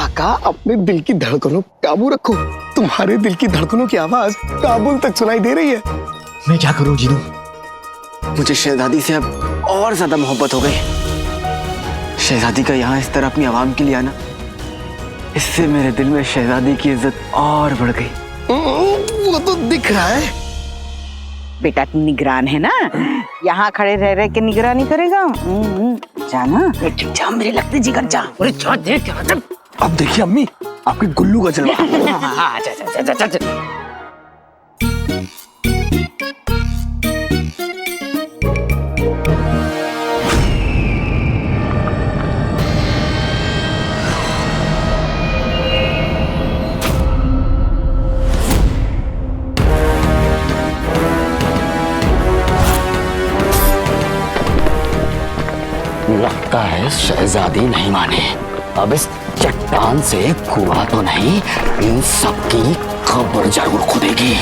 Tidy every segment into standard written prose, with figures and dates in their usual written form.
आका अपने दिल की धड़कनों पर काबू रखो। तुम्हारे दिल की धड़कनों की आवाज काबुल तक सुनाई दे रही है। मैं क्या करूं जीनू? मुझे शहजादी से अब और ज्यादा मोहब्बत हो गई। शहजादी का यहाँ इस तरह अपनी आवाम के लिए आना, इससे मेरे दिल में शहजादी की इज्जत और बढ़ गई। वो तो दिख रहा है। बेटा तू निगरान है ना, यहाँ खड़े रह रहे के निगरानी करेगा। जाना जा, मेरे लगते जिगर जा। अरे जा देख। अब देखिए अम्मी, आपके गुल्लू का जलवा। जा। लगता है शहजादी नहीं माने। अब इस चट्टान से कुआं तो नहीं, इन सबकी खबर जरूर खुदेगी।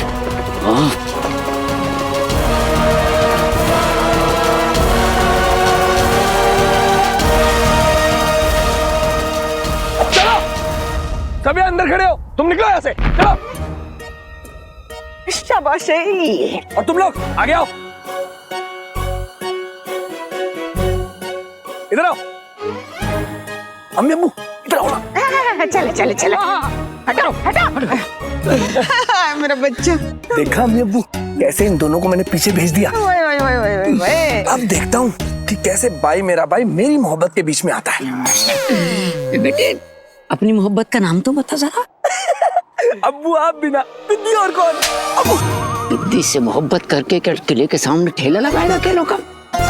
चलो सभी अंदर खड़े हो, तुम निकलो यहाँ से। चलो शाबाशी। और तुम लोग आगे आओ, इधर आओ। अम्मी अम्मू इधर आओ ना। चले। हटाओ। मेरा बच्चा। देखा अम्मी अम्मू, कैसे इन दोनों को मैंने पीछे भेज दिया। वाह। अब देखता हूँ कि कैसे भाई मेरा भाई मेरी मोहब्बत के बीच में आता है। बेटे अपनी मोहब्बत का नाम तो बता जरा। अब्बू आप बिना बिद्दी और कौन? अब्बू बिद्दी से मोहब्बत करके किले के सामने ठेला लगाएगा खेलों का?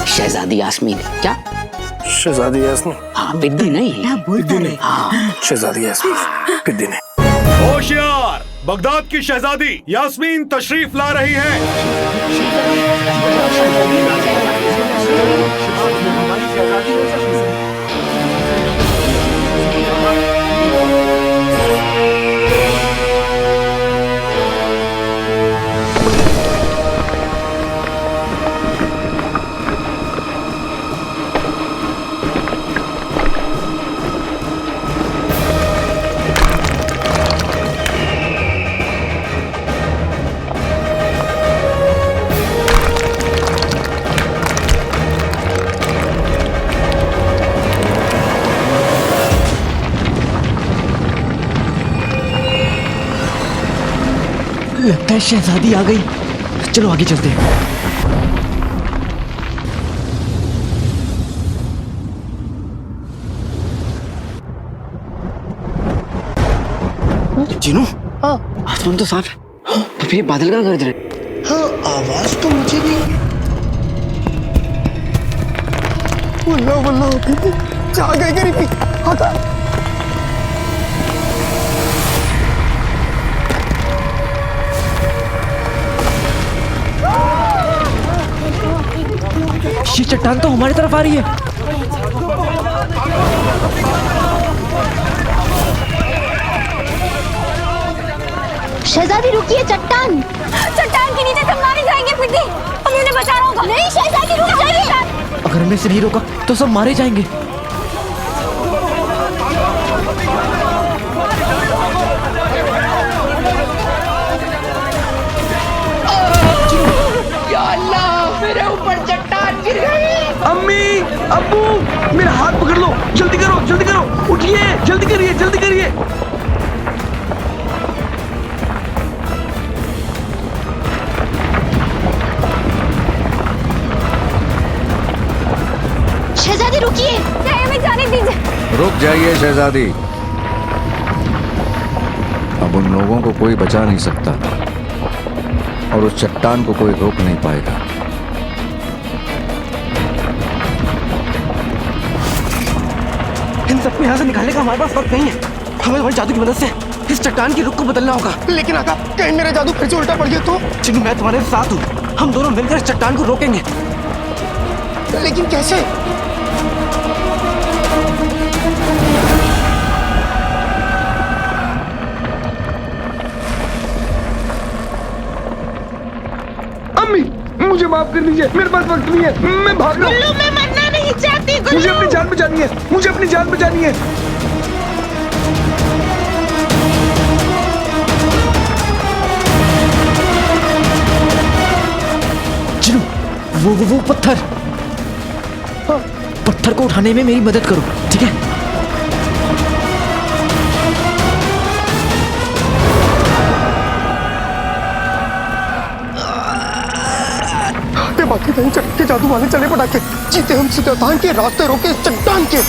शहजादी यास्मीन क्या? शहजादी यास्मीन? हाँ बिद्दी नहीं। बिद्दी नहीं। हाँ शहजादी यास्मीन, बिद्दी नहीं। होशियार, बगदाद की शहजादी यास्मीन तशरीफ ला रही हैं। लगता है शहजादी आ गई। चलो आगे चलते हैं। जीनू, आसमान तो साफ है, तो फिर ये बादल का गरज रहे। हाँ आवाज तो मुझे भी। वल्ला जा गए गरीबी। आका ये चट्टान तो हमारी तरफ आ रही है। शहजादी रुकिए, चट्टान के नीचे सब मारे जाएंगे। पिटी हम उन्हें बचाना होगा। नहीं शहजादी रुक जाइए। अगर हमने इसे नहीं रोका तो सब मारे जाएंगे। या अल्लाह, मेरे ऊपर चट्टान गिर गई। अम्मी अब्बू मेरा हाथ पकड़ लो, जल्दी करो, उठिए, जल्दी करिए। शहजादी रुकिए, हमें जाने दीजिए। रुक जाइए शहजादी, अब उन लोगों को कोई बचा नहीं सकता और उस चट्टान को कोई रोक नहीं पाएगा। इन सबको यहाँ से निकालने का हमारे पास वक्त नहीं है। हमें हमारी जादू की मदद से इस चट्टान की रुख को बदलना होगा। लेकिन आका कहीं मेरा जादू फिर से उल्टा पड़ गया तो? चिन्नू मैं तुम्हारे साथ हूँ, हम दोनों मिलकर इस चट्टान को रोकेंगे। लेकिन कैसे? अम्मी मुझे माफ कर दीजिए, मेरे पास वक्त नहीं है, मैं भाग रहा हूँ। मैं मरना नहीं चाहती। मुझे अपनी जान बचानी है, वो पत्थर, पत्थर को उठाने में मेरी मदद करो, ठीक है? बाकी नहीं चट्टे जादू वाले चले पटाखे, जीते हम चट्टान के रास्ते रोके चट्टान के।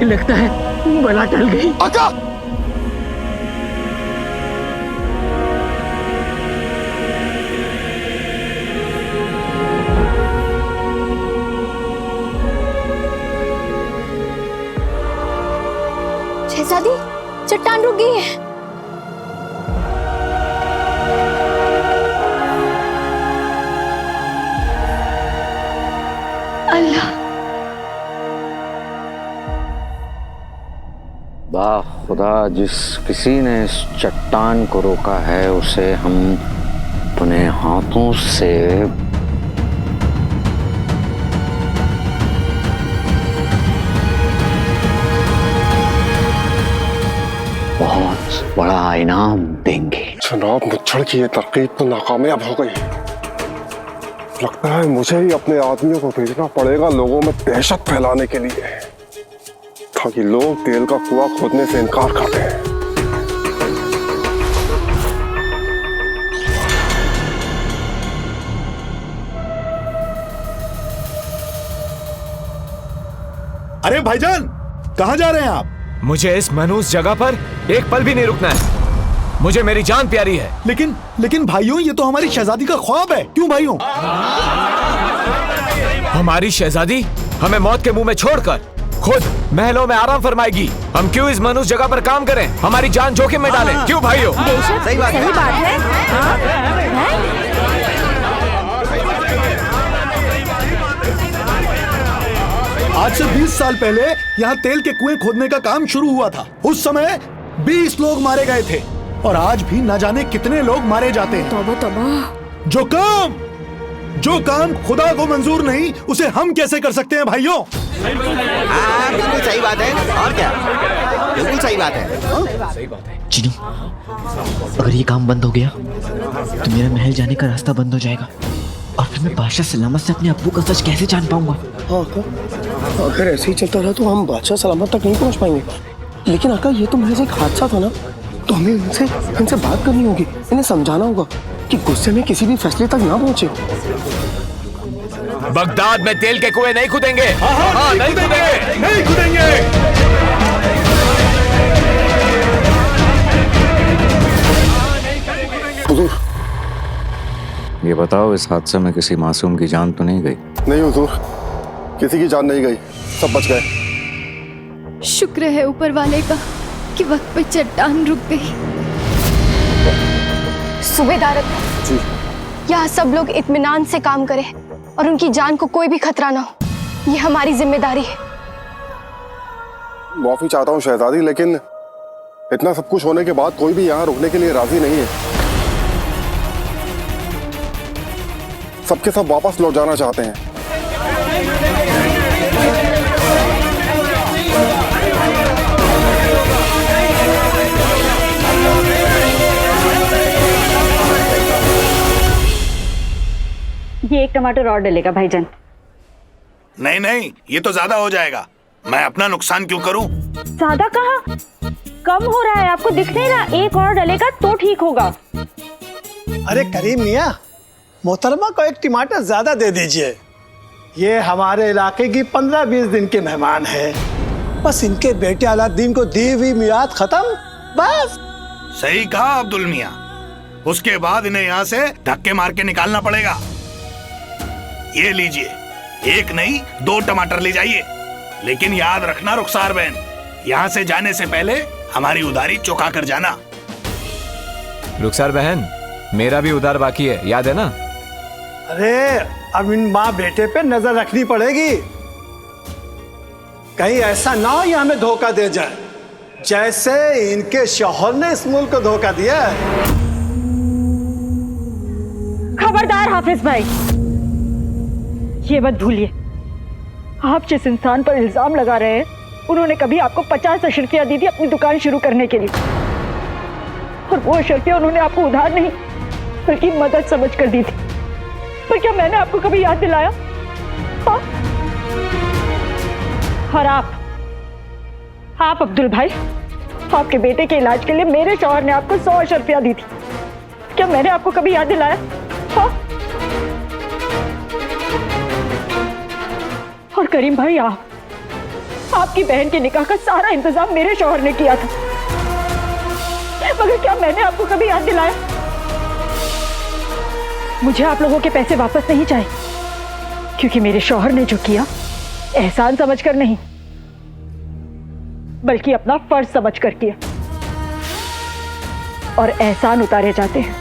लगता है बला टल गई। आका! शहजादी, चट्टान रुक गई है। अल्लाह, वाह खुदा, जिस किसी ने इस चट्टान को रोका है उसे हम अपने हाथों से बहुत बड़ा इनाम देंगे। जनाब, मुच्छड़ की ये तरकीब तो नाकामयाब हो गई। लगता है मुझे ही अपने आदमियों को भेजना पड़ेगा लोगों में दहशत फैलाने के लिए, ताकि लोग तेल का कुआं खोदने से इनकार कर दें। अरे भाईजान, कहाँ जा रहे हैं आप? मुझे इस मनहूस जगह पर एक पल भी नहीं रुकना है। मुझे मेरी जान प्यारी है। लेकिन भाइयों, ये तो हमारी शहजादी का ख्वाब है। क्यों भाइयों? हमारी शहजादी हमें मौत के मुंह में छोड़कर खुद महलों में आराम फरमाएगी। हम क्यों इस मनहूस जगह पर काम करें, हमारी जान जोखिम में डालें? क्यों भाइयों? सही बात है। आज से 20 साल पहले यहाँ तेल के कुएं खोदने का काम शुरू हुआ था। उस समय 20 लोग मारे गए थे और आज भी न जाने कितने लोग मारे जाते हैं। तौबा तौबा। जो काम खुदा को मंजूर नहीं, उसे हम कैसे कर सकते हैं भाइयों? बिल्कुल सही बात है। और क्या, बिल्कुल सही बात है। चिनी, अगर ये काम बंद हो गया तो मेरा महल जाने का रास्ता बंद हो जाएगा और फिर मैं बादशाह सलामत से अपने अब्बू का सच कैसे जान पाऊंगा? हाँ आका, अगर ऐसे ही चलता रहा तो हम बादशाह सलामत तक नहीं पहुंच पाएंगे। लेकिन आका, ये तो महज एक हादसा था ना, तो हमें इनसे बात करनी होगी, इन्हें समझाना होगा कि गुस्से में किसी भी फैसले तक ना पहुंचे। बगदाद में तेल के कुएं नहीं खुदेंगे। हाँ, नहीं खुदेंगे, नहीं खुदेंगे। हुजूर, ये बताओ, इस हादसे में किसी मासूम की जान तो नहीं गई? नहीं हुजूर, किसी की जान नहीं गई, सब बच गए। शुक्र है ऊपर वाले का कि वक्त पे चट्टान रुक गई। सूबेदार जी। यहाँ सब लोग इत्मीनान से काम करें और उनकी जान को कोई भी खतरा ना हो, ये हमारी जिम्मेदारी है। माफी चाहता हूँ शहजादी, लेकिन इतना सब कुछ होने के बाद कोई भी यहाँ रुकने के लिए राजी नहीं है। सबके सब वापस लौट जाना चाहते हैं। ये एक टमाटर और डलेगा भाईजान। नहीं नहीं, ये तो ज्यादा हो जाएगा। मैं अपना नुकसान क्यों करूं? ज्यादा कहाँ, कम हो रहा है, आपको दिख नहीं रहा? एक और डलेगा तो ठीक होगा। अरे करीम मियाँ, मोहतरमा को एक टमाटर ज्यादा दे दीजिए। ये हमारे इलाके की 15-20 दिन के मेहमान है। बस इनके बेटे अलाउद्दीन को दी हुई मियाद खत्म, बस। सही कहा अब्दुल मियाँ, उसके बाद इन्हें यहाँ से धक्के मार के निकालना पड़ेगा। ये लीजिए, एक नहीं 2 टमाटर ले जाइए, लेकिन याद रखना रुखसार बहन, यहाँ से जाने से पहले हमारी उधारी चुका कर जाना। रुखसार बहन, मेरा भी उधार बाकी है, याद है ना? अरे अब इन माँ बेटे पे नजर रखनी पड़ेगी, कहीं ऐसा ना हो ये हमें धोखा दे जाए, जैसे इनके शौहर ने इस मुल्क को धोखा दिया है। खबरदार हाफिज भाई, ये मत भूलिए, आप जिस इंसान पर इल्जाम लगा रहे हैं, उन्होंने कभी आपको 50 अशर्फियाँ दी थी अपनी दुकान शुरू करने के लिए, और वो अशर्फियाँ उन्होंने आपको उधार नहीं बल्कि मदद समझ कर दी थी। पर क्या मैंने आपको कभी याद दिलाया? हाँ? और आप अब्दुल भाई, आपके बेटे के इलाज के लिए मेरे शौहर ने आपको 100 अशर्फियाँ दी थी, क्या मैंने आपको कभी याद दिलाया? हाँ? और करीम भाई, आपकी बहन के निकाह का सारा इंतजाम मेरे शौहर ने किया था, मगर क्या मैंने आपको कभी याद दिलाया? मुझे आप लोगों के पैसे वापस नहीं चाहिए, क्योंकि मेरे शौहर ने जो किया एहसान समझकर नहीं, बल्कि अपना फर्ज समझकर किया। और एहसान उतारे जाते हैं,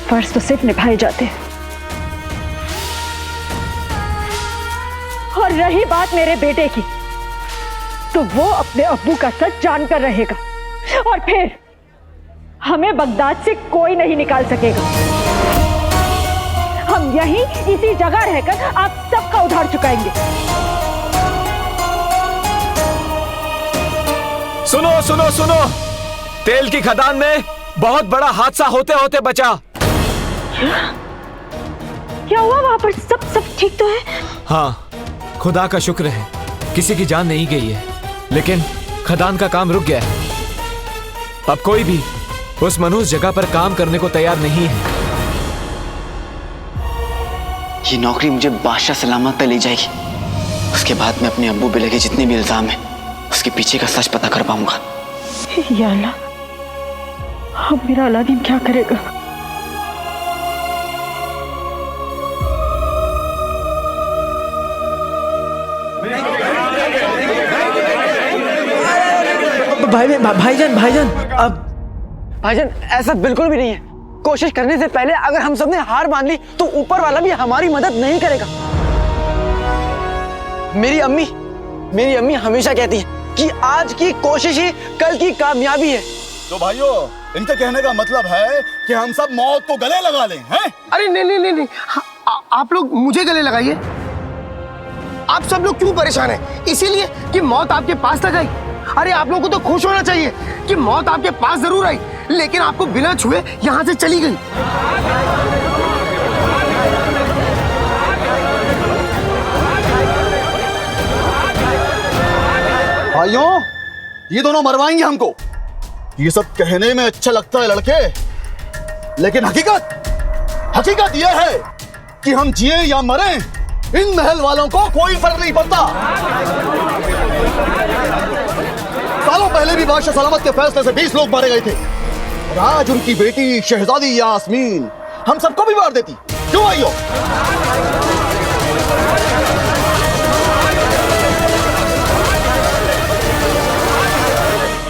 फर्ज तो सिर्फ निभाए जाते हैं। और रही बात मेरे बेटे की, तो वो अपने अब्बू का सच जानकर रहेगा, और फिर हमें बगदाद से कोई नहीं निकाल सकेगा। हम यहीं इसी जगह रहकर आप सबका उधार चुकाएंगे। सुनो सुनो सुनो, तेल की खदान में बहुत बड़ा हादसा होते होते बचा। क्या हुआ वहां पर? सब ठीक तो है? हाँ, खुदा का शुक्र है, किसी की जान नहीं गई है, लेकिन खदान का काम रुक गया है। अब कोई भी उस मनहूस जगह पर काम करने को तैयार नहीं है। ये नौकरी मुझे बादशाह सलामत पे ले जाएगी, उसके बाद मैं अपने अब्बू पे लगे जितने भी इल्जाम हैं उसके पीछे का सच पता कर पाऊंगा। या अल्लाह, अब मेरा अलादीन क्या करेगा? भाईजान, अब भाईजान ऐसा बिल्कुल भी नहीं है। कोशिश करने से पहले अगर हम सबने हार मान ली तो ऊपर वाला भी हमारी मदद नहीं करेगा। मेरी अम्मी हमेशा कहती है कि आज की कोशिश ही कल की कामयाबी है। तो भाइयों, इनके कहने का मतलब है कि हम सब मौत को गले लगा लें, हैं? अरे नहीं, आप लोग मुझे गले लगाइए। आप सब लोग क्यों परेशान हैं? इसीलिए कि मौत आपके पास तक आई। अरे आप लोगों को तो खुश होना चाहिए कि मौत आपके पास जरूर आई, लेकिन आपको बिना छुए यहाँ से चली गई। भाइयों, ये दोनों मरवाएंगे हमको। ये सब कहने में अच्छा लगता है लड़के, लेकिन हकीकत यह है कि हम जिए या मरें इन महल वालों को कोई फर्क नहीं पड़ता। सालों पहले भी बादशाह सलामत के फैसले से 20 लोग मारे गए थे और आज उनकी बेटी शहजादी यास्मीन हम सबको भी मार देती। क्यों आई हो?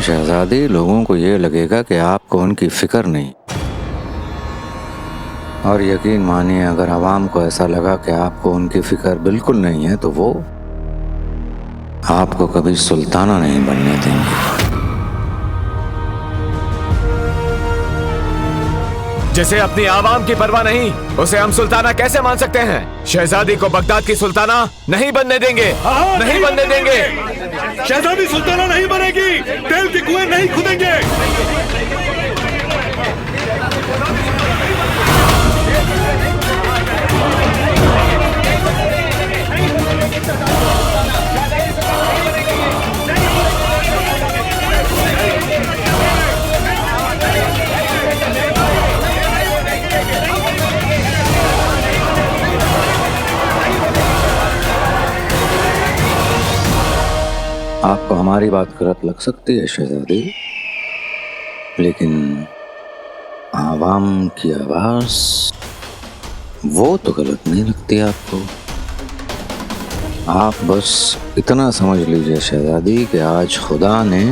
शहजादी, लोगों को ये लगेगा कि आपको उनकी फिक्र नहीं, और यकीन मानिए अगर आवाम को ऐसा लगा कि आपको उनकी फिक्र बिल्कुल नहीं है तो वो आपको कभी सुल्ताना नहीं बनने देंगे। जिसे अपनी आवाम की परवाह नहीं, उसे हम सुल्ताना कैसे मान सकते हैं? शहजादी को बगदाद की सुल्ताना नहीं बनने देंगे। नहीं बनने देंगे। शहजादी सुल्ताना नहीं बनेगी, तेल के कुएं नहीं खुदेंगे। आपको हमारी बात गलत लग सकती है शहजादी, लेकिन आवाम की आवाज वो तो गलत नहीं लगती आपको। आप बस इतना समझ लीजिए शहजादी कि आज खुदा ने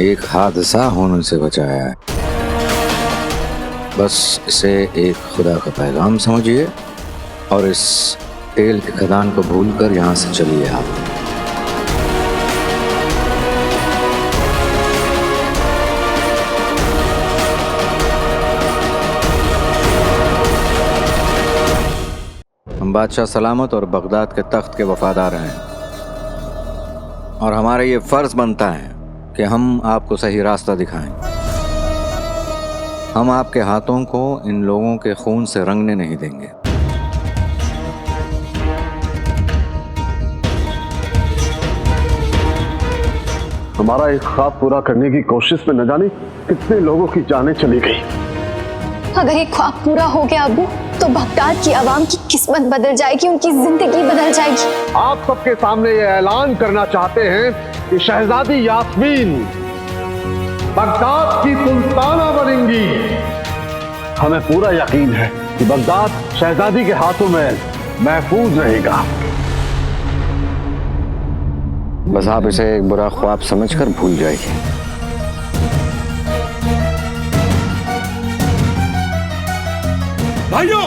एक हादसा होने से बचाया है। बस इसे एक खुदा का पैगाम समझिए और इस तेल के खदान को भूलकर यहाँ से चलिए आप। हम बादशाह सलामत और बगदाद के तख्त के वफादार हैं और हमारा ये फर्ज बनता है कि हम आपको सही रास्ता दिखाएं। हम आपके हाथों को इन लोगों के खून से रंगने नहीं देंगे। हमारा एक ख्वाब पूरा करने की कोशिश में न जाने कितने लोगों की जानें चली गई। अगर ये ख्वाब पूरा हो गया अबू, तो बगदाद की आवाम की किस्मत बदल जाएगी, उनकी जिंदगी बदल जाएगी। आप सबके सामने ये ऐलान करना चाहते हैं कि शहजादी यास्मीन बगदाद की सुल्ताना बनेंगी। हमें पूरा यकीन है कि बगदाद शहजादी के हाथों में महफूज रहेगा। बस आप इसे एक बुरा ख्वाब समझकर भूल जाइए। भाइयों,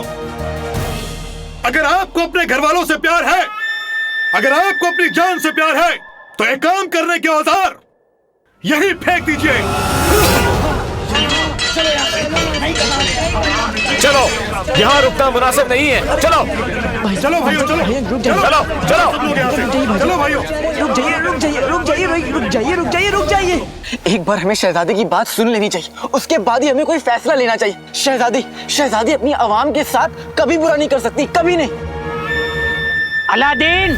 अगर आपको अपने घर वालों से प्यार है, अगर आपको अपनी जान से प्यार है, तो एक काम करने के औजार यही फेंक दीजिए। चलो, यहाँ रुकना मुनासिब नहीं है। चलो चलो भाइयों, चलो चलो चलो चलो भाइयों, रुक जाइए। एक बार हमें शहजादी की बात सुन लेनी चाहिए, उसके बाद ही हमें कोई फैसला लेना चाहिए। शहजादी अपनी आवाम के साथ कभी बुरा नहीं कर सकती, कभी नहीं। अलादीन,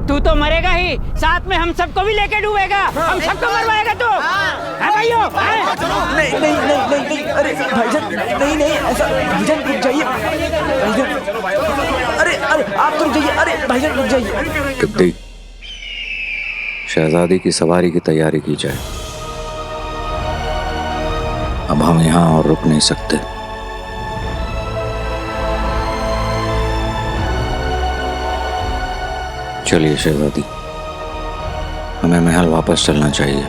तू तो मरेगा ही, साथ में हम सबको भी लेके डूबेगा। हम सबको मरवाएगा तू। है भाइयों? नहीं, अरे भाईजान, नहीं ऐसा। भाईजान रुक जाइए, अरे आप रुक जाइए, अरे भाईजान रुक जाइए। शहजादी की सवारी की तैयारी की जाए। अब हम यहाँ और रुक नहीं सकते। चलिए शहजादी, हमें महल वापस चलना चाहिए।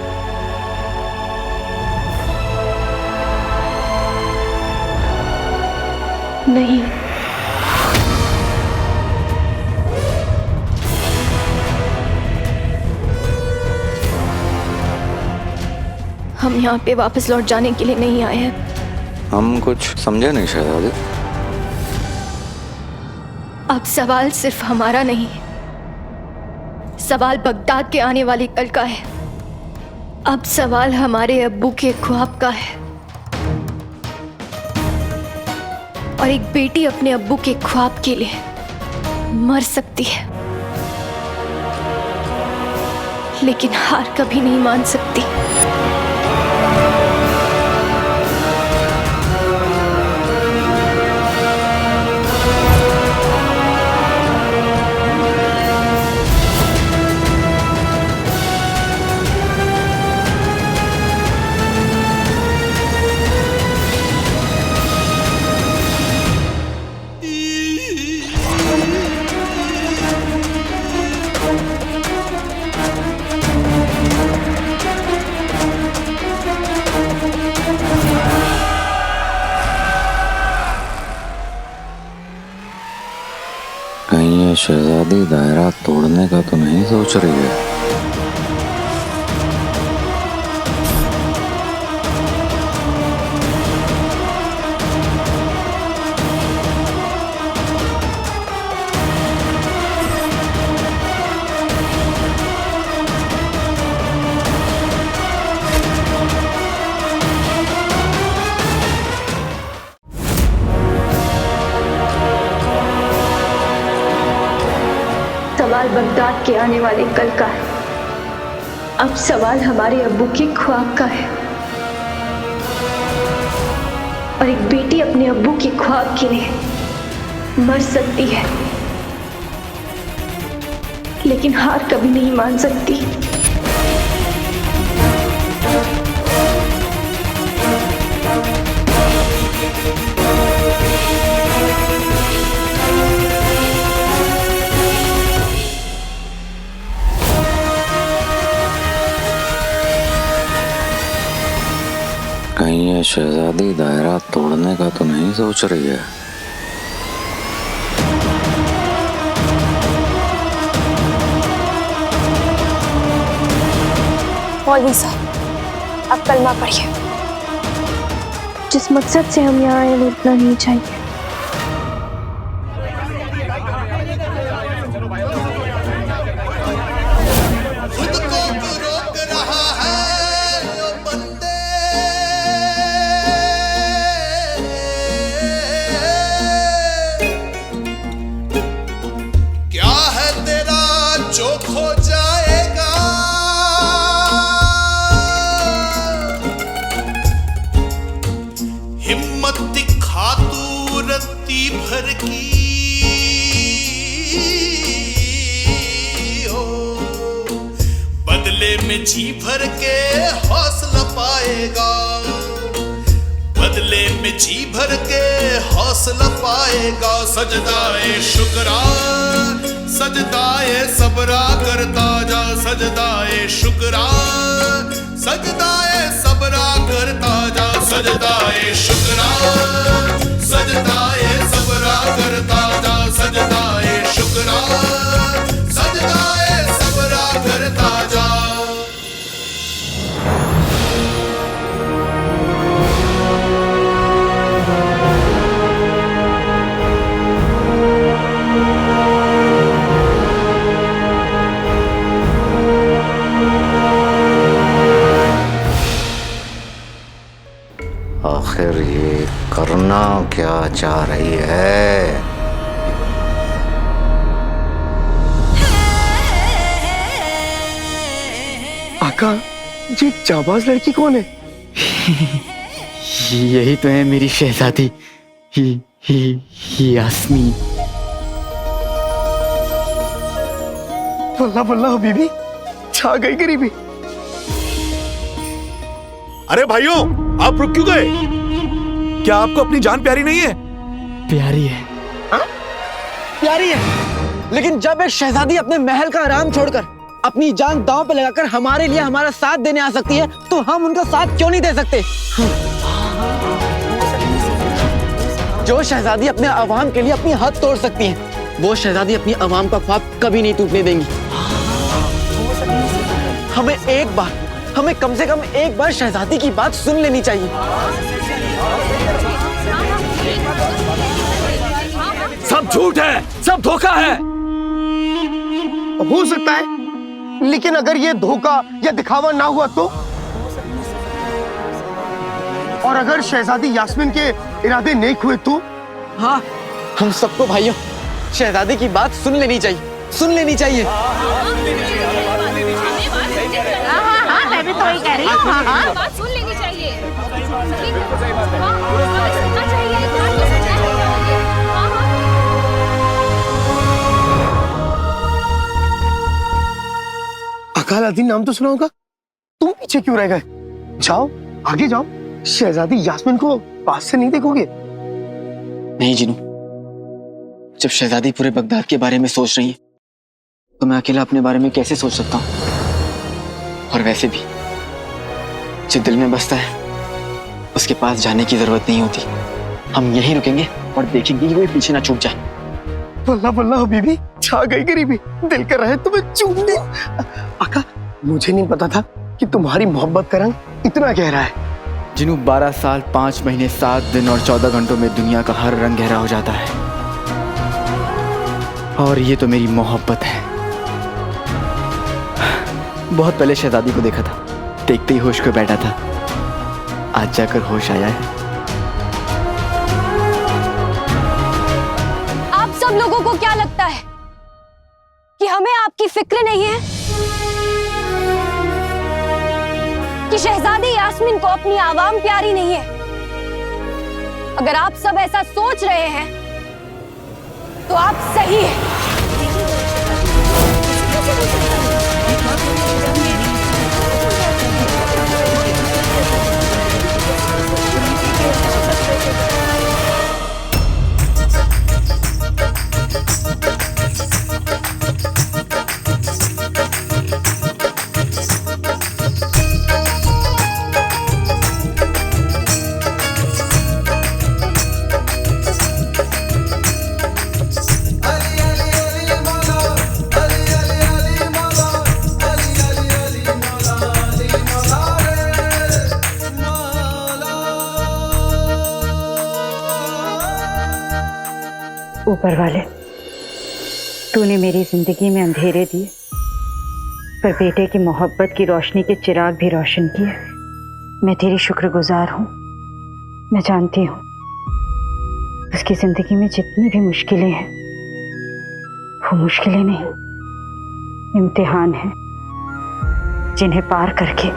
नहीं, हम यहाँ पे वापस लौट जाने के लिए नहीं आए हैं। हम कुछ समझे नहीं शहजादी। अब सवाल सिर्फ हमारा नहीं, सवाल बगदाद के आने वाली कल का है। अब सवाल हमारे अब्बू के ख्वाब का है, और एक बेटी अपने अब्बू के ख्वाब के लिए मर सकती है, लेकिन हार कभी नहीं मान सकती। कहीं ये शहजादी दायरा तोड़ने का तो नहीं सोच रही है? सवाल बगदाद के आने वाले कल का है। अब सवाल हमारे अब्बू के ख्वाब का है। और एक बेटी अपने अब्बू के ख्वाब के लिए मर सकती है, लेकिन हार कभी नहीं मान सकती। कहीं ये शहजादी दायरा तोड़ने का तो नहीं सोच रही है? मौलवी साहब, अब कलमा पढ़िए। जिस मकसद से हम यहाँ आए वो इतना नहीं चाहिए। हिम्मत दिखा तू रत्ती भर की हो, बदले में जी भर के हौसला पाएगा, बदले में जी भर के हौसला पाएगा। सजदाए शुक्रा सजदाए सबरा करता जा, सजदाए शुक्रा सजदाए सबरा करता जा, सजदाए शुक्रा सजदाए सबरा करता जा, सजदाए शुक्रा सजदाए सबरा करता जा। आखिर ये करना क्या चाह रही है? आका, ये जाबाज लड़की कौन है? यही तो है मेरी शहजादी यास्मीन। वल्लाह वल्लाह बीबी, छा गई गरीबी। अरे भाइयों, आप रुक क्यों गए? क्या आपको अपनी जान प्यारी नहीं है? प्यारी है। हा? प्यारी है, लेकिन जब एक शहजादी अपने महल का आराम छोड़कर अपनी जान दांव पे लगाकर हमारे लिए हमारा साथ देने आ सकती है, तो हम उनका साथ क्यों नहीं दे सकते? जो शहजादी अपने अवाम के लिए अपनी हद तोड़ सकती है, वो शहजादी अपनी अवाम का ख्वाब कभी नहीं टूटने देंगी। हमें कम से कम एक बार शहजादी की बात सुन लेनी चाहिए। सब झूठ है, सब धोखा है। हो सकता है, लेकिन अगर ये धोखा या दिखावा ना हुआ तो? और अगर शहजादी यास्मीन के इरादे नेक हुए तो? हाँ, हम सबको भाइयों शहजादी की बात सुन लेनी चाहिए, सुन लेनी चाहिए। हाँ, मैं भी तो वही कह रही हूँ। हाँ, बात सुन लेनी चाहिए। अकालादीन नाम तो सुना होगा, तुम पीछे क्यों रह गए? जाओ, आगे जाओ। शहजादी यास्मीन को पास से नहीं देखोगे? नहीं जिनू, जब शहजादी पूरे बगदाद के बारे में सोच रही है, तो मैं अकेला अपने बारे में कैसे सोच सकता हूँ? और वैसे भी जो दिल में बसता है उसके पास जाने की जरूरत नहीं होती। हम यहीं रुकेंगे और देखेंगे कि कोई पीछे ना छूट जाए। बल्ला बल्ला हबीबी, छा गई गरीबी, दिल कर रहा है तुम्हें चूम ले। आका, मुझे नहीं पता था कि तुम्हारी मोहब्बत का रंग इतना गहरा है। जिन्हों 12 साल 5 महीने 7 दिन और 14 घंटों में दुनिया का हर रंग गहरा हो जाता है, और ये तो मेरी मोहब्बत है। बहुत पहले शहजादी को देखा था, देखते ही होश को बैठा था, आज जाकर होश आया है। आप सब लोगों को क्या लगता है कि हमें आपकी फिक्र नहीं है? कि शहजादी यास्मीन को अपनी आवाम प्यारी नहीं है? अगर आप सब ऐसा सोच रहे हैं तो आप सही हैं। ऊपर वाले, तूने मेरी जिंदगी में अंधेरे दिए, पर बेटे की मोहब्बत की रोशनी के चिराग भी रोशन किए। मैं तेरी शुक्रगुजार हूँ। मैं जानती हूँ उसकी जिंदगी में जितनी भी मुश्किलें हैं, वो मुश्किलें नहीं, इम्तिहान हैं, जिन्हें पार करके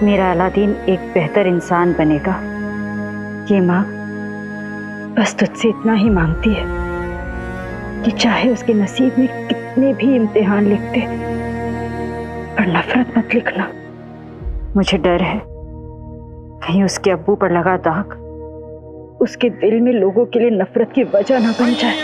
मेरा अलादीन एक बेहतर इंसान बनेगा। ये माँ बस तुझसे इतना ही मांगती है कि चाहे उसके नसीब में कितने भी इम्तिहान लिख दे, पर नफरत मत लिखना। मुझे डर है कहीं उसके अब्बू पर लगा दाग उसके दिल में लोगों के लिए नफरत की वजह ना बन जाए।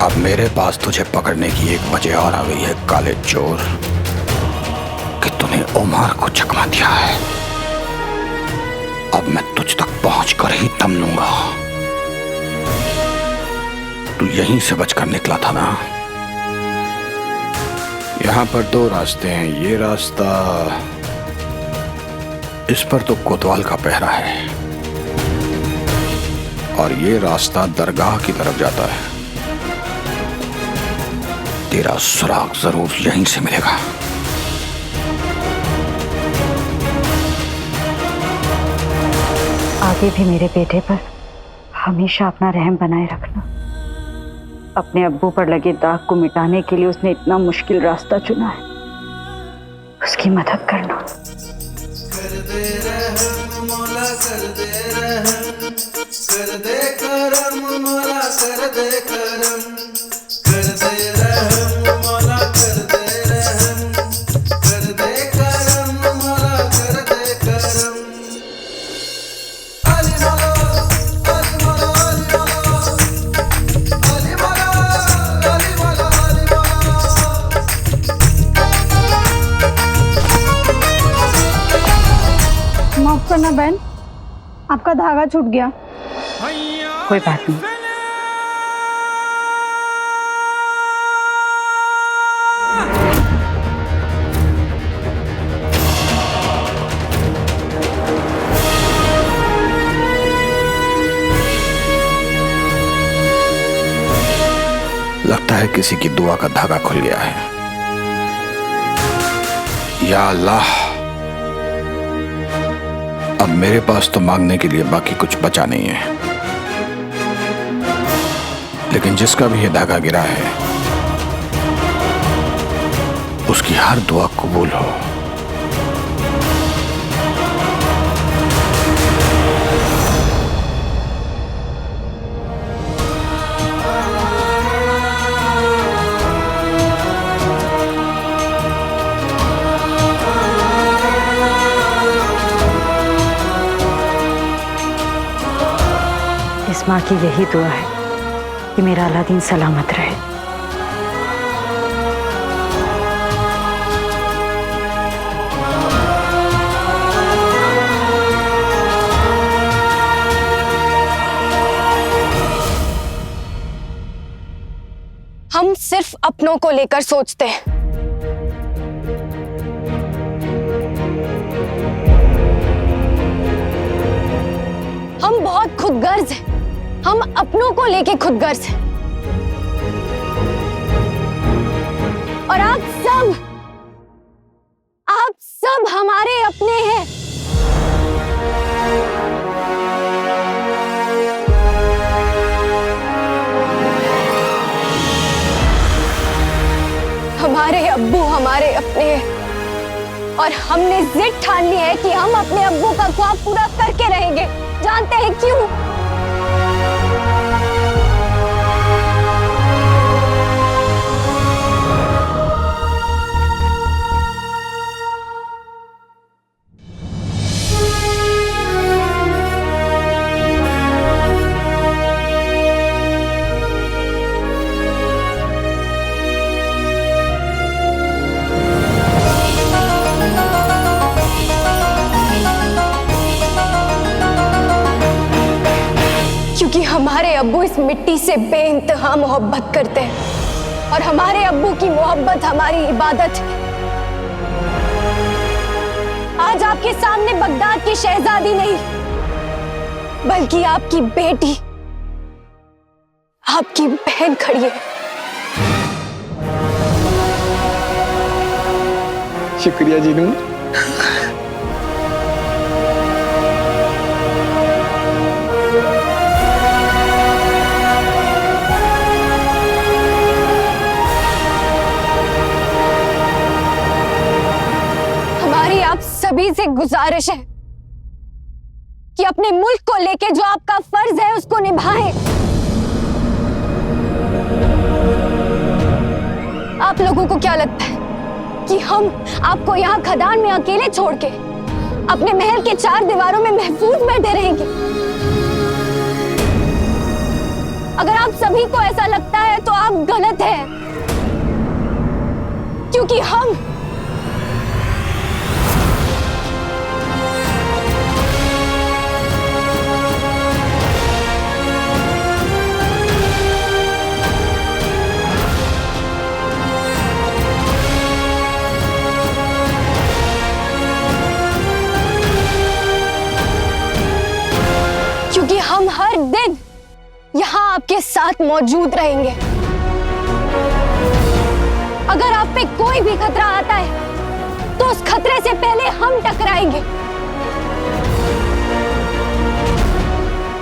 अब मेरे पास तुझे पकड़ने की एक वजह और आ गई है काले चोर, कि तूने उमर को चकमा दिया है। अब मैं तुझ तक पहुंचकर ही दम लूंगा। तू यहीं से बचकर निकला था ना? यहां पर 2 रास्ते हैं। ये रास्ता, इस पर तो कोतवाल का पहरा है, और ये रास्ता दरगाह की तरफ जाता है। तेरा सुराग जरूर यहीं से मिलेगा। आगे भी मेरे बेटे पर हमेशा अपना रहम बनाए रखना। अपने अब्बू पर लगे दाग को मिटाने के लिए उसने इतना मुश्किल रास्ता चुना है, उसकी मदद करना। कर दे रहम मौला, कर दे रहम, कर दे करम मौला, कर दे करम, कर दे रहम मौला, कर दे रहम, कर दे करम मौला, कर दे करम। अली मौला, अली मौला, अली मौला, अली मौला, अली मौला। माफ करना बहन, आपका धागा छूट गया। कोई बात नहीं। लगता है किसी की दुआ का धागा खुल गया है। या अल्लाह, अब मेरे पास तो मांगने के लिए बाकी कुछ बचा नहीं है, लेकिन जिसका भी ये धागा गिरा है उसकी हर दुआ कबूल हो। इस माँ की यही दुआ है कि मेरा अलादीन सलामत रहे। अपनों को लेकर सोचते हैं। हम बहुत खुदगर्ज हैं। हम अपनों को लेके खुदगर्ज हैं। और आप सब हमारे अपने हैं। हमारे अब्बू हमारे अपने हैं और हमने जिद ठान ली है कि हम अपने अब्बू का ख्वाब पूरा करके रहेंगे। जानते हैं क्यों? क्योंकि हमारे अब्बू इस मिट्टी से बेइंतहा मोहब्बत करते हैं और हमारे अब्बू की मोहब्बत हमारी इबादत है। आज आपके सामने बगदाद की शहजादी नहीं बल्कि आपकी बेटी, आपकी बहन खड़ी है। शुक्रिया जीनू। आप सभी से गुजारिश है कि अपने मुल्क को लेके जो आपका फर्ज है उसको निभाएं। आप लोगों को क्या लगता है कि हम आपको यहाँ खदान में अकेले छोड़ के अपने महल के 4 दीवारों में महफूज बैठे रहेंगे? अगर आप सभी को ऐसा लगता है तो आप गलत हैं, क्योंकि हम हर दिन यहां आपके साथ मौजूद रहेंगे। अगर आप पे कोई भी खतरा आता है तो उस खतरे से पहले हम टकराएंगे।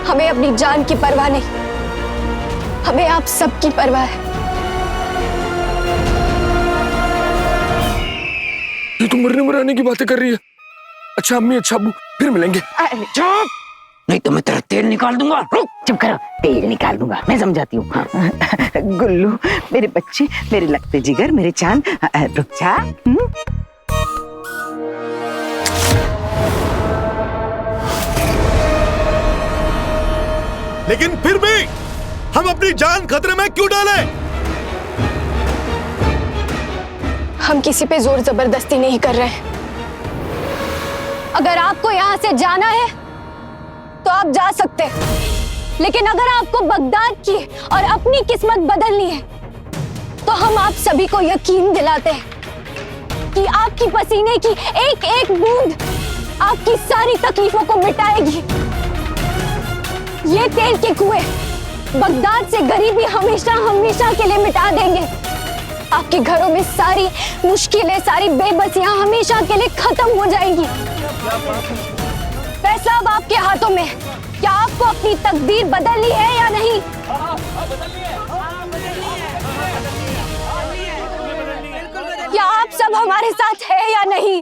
हमें अपनी जान की परवाह नहीं, हमें आप सबकी परवाह है। ये तो मरने मराने की बातें कर रही है। अच्छा अम्मी, अच्छा अब्बू, फिर मिलेंगे। चुप, नहीं तो मैं तेरा तेल निकाल दूंगा। रुक, चुप करो, तेल निकाल दूंगा, मैं समझाती हूँ। गुल्लू, मेरे बच्चे, मेरे लगते जिगर, मेरे चांद, रुक जा। लेकिन फिर भी हम अपनी जान खतरे में क्यों डालें? हम किसी पे जोर जबरदस्ती नहीं कर रहे हैं। अगर आपको यहाँ से जाना है तो आप जा सकते हैं, लेकिन अगर आपको बगदाद की और अपनी किस्मत बदलनी है तो हम आप सभी को यकीन दिलाते हैं कि आपकी पसीने की एक एक बूंद आपकी सारी तकलीफों को मिटाएगी। ये तेल के कुएं बगदाद से गरीबी हमेशा हमेशा के लिए मिटा देंगे। आपके घरों में सारी मुश्किलें, सारी बेबसियां हमेशा के लिए खत्म हो जाएंगी। फैसला अब आपके हाथों में है। क्या आपको अपनी तकदीर बदलनी है या नहीं? क्या आप सब हमारे साथ है या नहीं?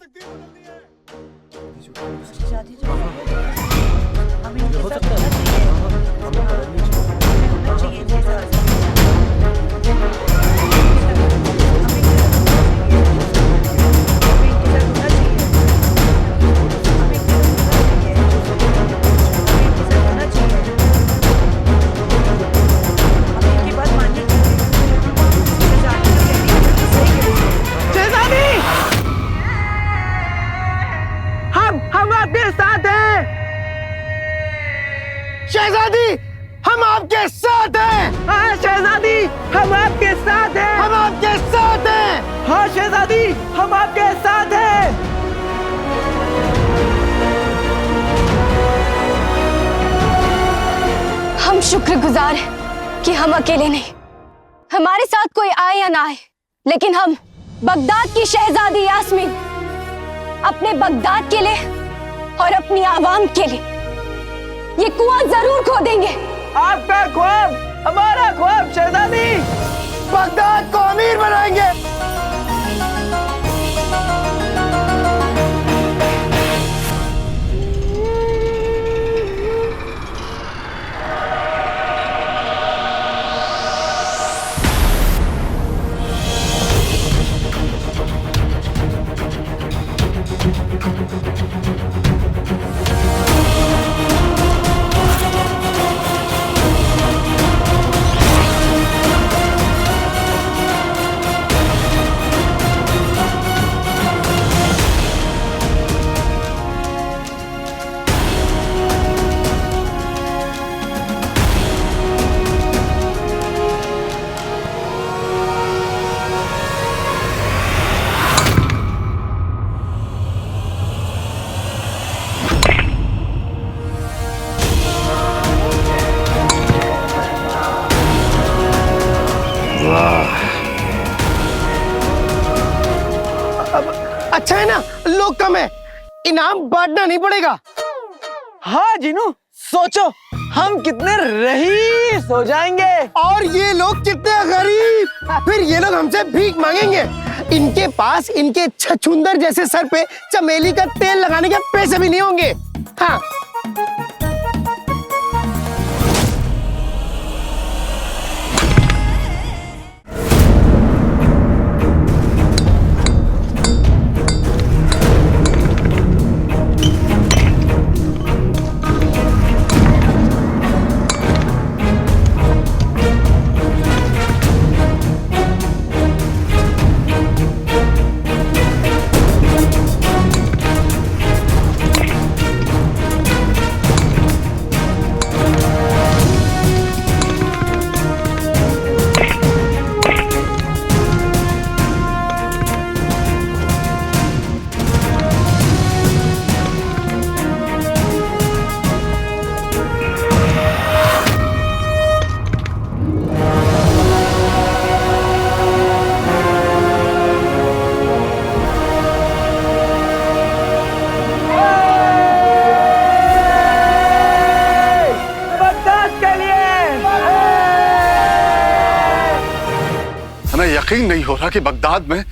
शहजादी, हम आपके साथ हैं। हम शुक्रगुजार हैं कि हम अकेले नहीं, हमारे साथ कोई आए या ना आए, लेकिन हम बगदाद की शहजादी यास्मीन अपने बगदाद के लिए और अपनी आवाम के लिए ये कुआं जरूर खोदेंगे। आपका ख्वाब हमारा ख्वाब शहजादी, बगदाद को अमीर बनाएंगे। अच्छा है ना, लोग कम है, इनाम बांटना नहीं पड़ेगा। हाँ जीनू, सोचो हम कितने रईस हो जाएंगे और ये लोग कितने गरीब। फिर ये लोग हमसे भीख मांगेंगे। इनके पास इनके छछूंदर जैसे सर पे चमेली का तेल लगाने के पैसे भी नहीं होंगे। हाँ, यकीन नहीं हो रहा कि बगदाद में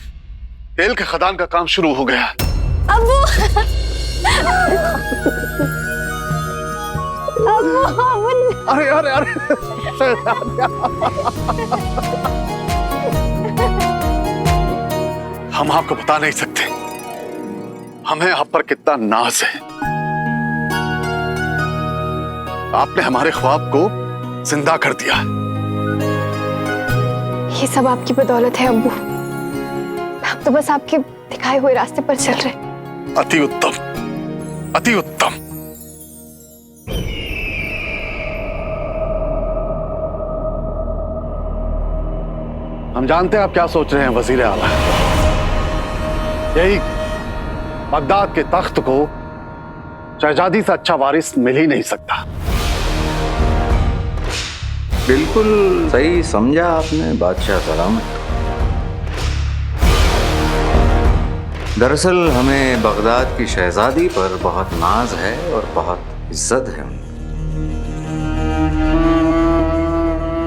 तेल के खदान का काम शुरू हो गया। अब्बू अब्बू अरे अरे अरे हम आपको बता नहीं सकते हमें आप पर कितना नाज है। आपने हमारे ख्वाब को जिंदा कर दिया। ये सब आपकी बदौलत है अब्बू। हम तो बस आपके दिखाए हुए रास्ते पर चल रहे। अति उत्तम, अति उत्तम। हम जानते हैं आप क्या सोच रहे हैं वजीर आला। यही बगदाद के तख्त को शहजादी से अच्छा वारिस मिल ही नहीं सकता। बिल्कुल सही समझा आपने बादशाह सलामत। दरअसल हमें बगदाद की शहजादी पर बहुत नाज है और बहुत इज्जत है,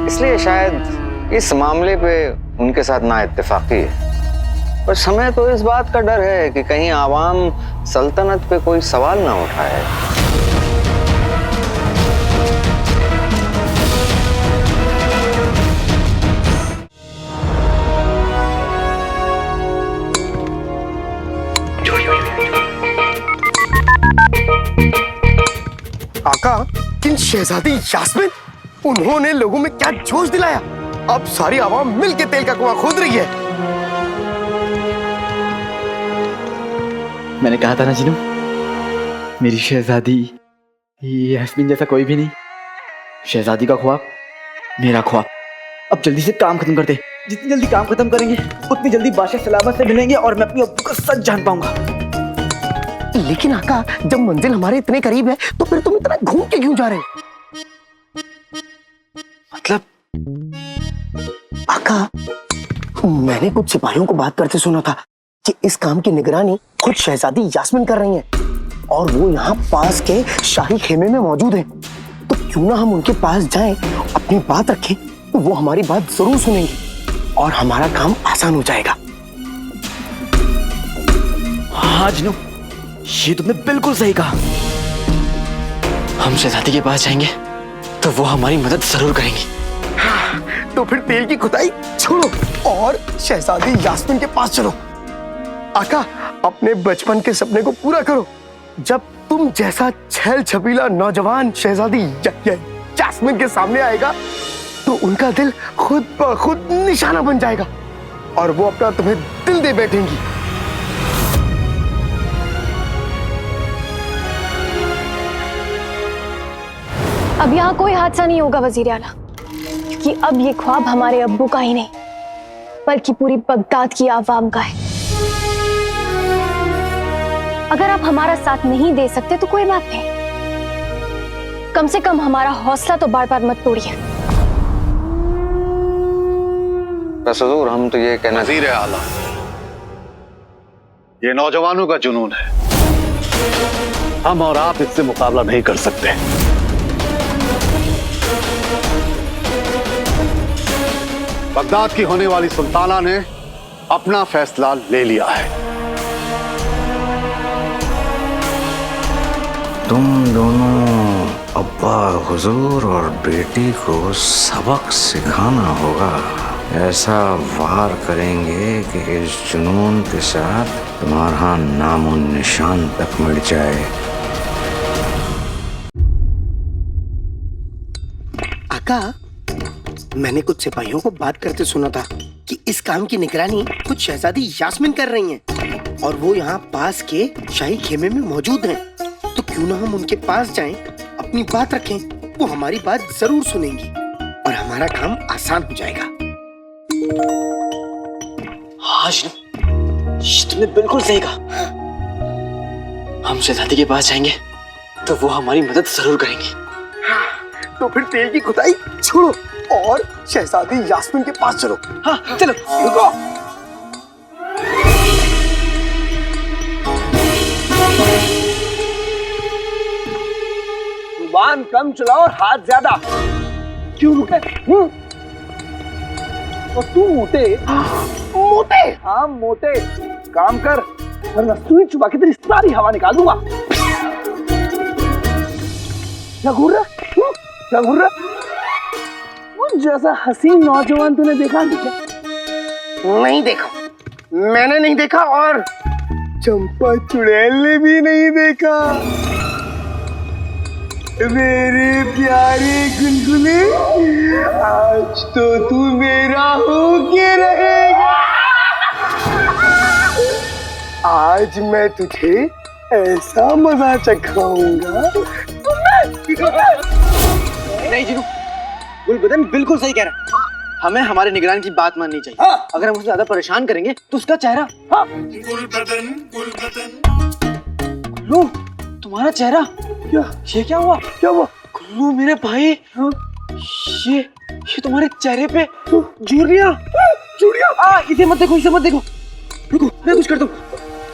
इसलिए शायद इस मामले पे उनके साथ ना इत्तेफाकी है। पर हमें तो इस बात का डर है कि कहीं आवाम सल्तनत पे कोई सवाल ना उठाए। आका, इन शहजादी यास्मीन, उन्होंने लोगों में क्या जोश दिलाया। अब सारी आवाम मिलकर तेल का कुआं खोद रही है। मैंने कहा था ना जीनू, मेरी शहजादी यास्मीन जैसा कोई भी नहीं। शहजादी का ख्वाब मेरा ख्वाब। अब जल्दी से काम खत्म कर दे, जितनी जल्दी काम खत्म करेंगे उतनी जल्दी बादशाह सलामत से मिलेंगे और मैं अपनी अब्बू का सच जान पाऊंगा। लेकिन आका, जब मंजिल हमारे इतने करीब है तो फिर तुम इतना घूम के क्यों जा रहे हो? मतलब आका, मैंने कुछ सिपाहियों को बात करते सुना था कि इस काम की निगरानी खुद शहजादी यास्मीन कर रही हैं और वो यहाँ पास के शाही खेमे में मौजूद हैं। तो क्यों ना हम उनके पास जाएं, अपनी बात रखें, तो वो हमारी बात जरूर सुनेंगी और हमारा काम आसान हो जाएगा। हाँ जिनू, ये तुमने बिल्कुल सही कहा। हम शहजादी के पास जाएंगे तो वो हमारी मदद जरूर करेंगी। तो फिर तेल की खुदाई छोड़ो और शहजादी यास्मीन के पास चलो। आका, अपने बचपन के सपने को पूरा करो। जब तुम जैसा छैल छबीला नौजवान शहजादी यास्मीन के सामने आएगा तो उनका दिल खुद ब खुद निशाना बन जाएगा और वो अपना तुम्हें दिल दे बैठेंगी। अब यहाँ कोई हादसा नहीं होगा वजीर आला, क्योंकि अब ये ख्वाब हमारे अब्बू का ही नहीं बल्कि पूरी बगदाद की आवाम का है। अगर आप हमारा साथ नहीं दे सकते तो कोई बात नहीं, कम से कम हमारा हौसला तो बार बार मत तोड़िए। हुजूर, हम तो ये कहना वज़ीर आला, ये नौजवानों का जुनून है, हम और आप इससे मुकाबला नहीं कर सकते। बगदाद की होने वाली सुल्ताना ने अपना फैसला ले लिया है। तुम दोनों अब्बा हुजूर और बेटी को सबक सिखाना होगा। ऐसा वार करेंगे कि इस जुनून के साथ तुम्हारा नामो निशान तक मिट जाए। आका, मैंने कुछ सिपाहियों को बात करते सुना था कि इस काम की निगरानी कुछ शहजादी यास्मीन कर रही हैं और वो यहाँ पास के शाही खेमे में मौजूद हैं। तो क्यों ना हम उनके पास जाएं, अपनी बात रखें, वो हमारी बात जरूर सुनेंगी और हमारा काम आसान हो जाएगा। हाँ जिनू, ये तुमने बिल्कुल सही कहा। हम शहजादी के पास जाएंगे तो वो हमारी मदद जरूर करेंगे। तो फिर तेल की खुदाई छोड़ो और शहजादी यास्मीन के पास चलो। हाँ चलो। रुको। जुबान कम चलाओ और हाथ ज्यादा। क्यों मोटे? और तू मोटे? मोटे? हाँ मोटे। काम कर वरना सुई चुबा के तेरी सारी हवा निकाल दूंगा। क्या घूर रहा? क्या घूर रहा? वो जैसा हसीन नौजवान तूने देखा नहीं क्या? नहीं देखा, मैंने नहीं देखा और चंपा चुड़ैल ने भी नहीं देखा। मेरे प्यारे गुलगुले, आज तो तू मेरा होके रहेगा। आज मैं तुझे ऐसा मजा चखाऊंगा। नहीं जिनू, गुलबदन बिल्कुल सही कह रहा है। हमें हमारे निगरान की बात माननी चाहिए। हाँ। अगर हम उसे ज्यादा परेशान करेंगे तो उसका चेहरा। हाँ। गुल्लू, तुम्हारा चेहरा। क्या? ये क्या हुआ? क्या हुआ? गुल्लू मेरे भाई। हाँ? ये तुम्हारे चेहरे पे झुर्रियां। झुर्रियां? इसे मत देखो, इसे मत देखो। रुको, मैं कुछ करता हूँ।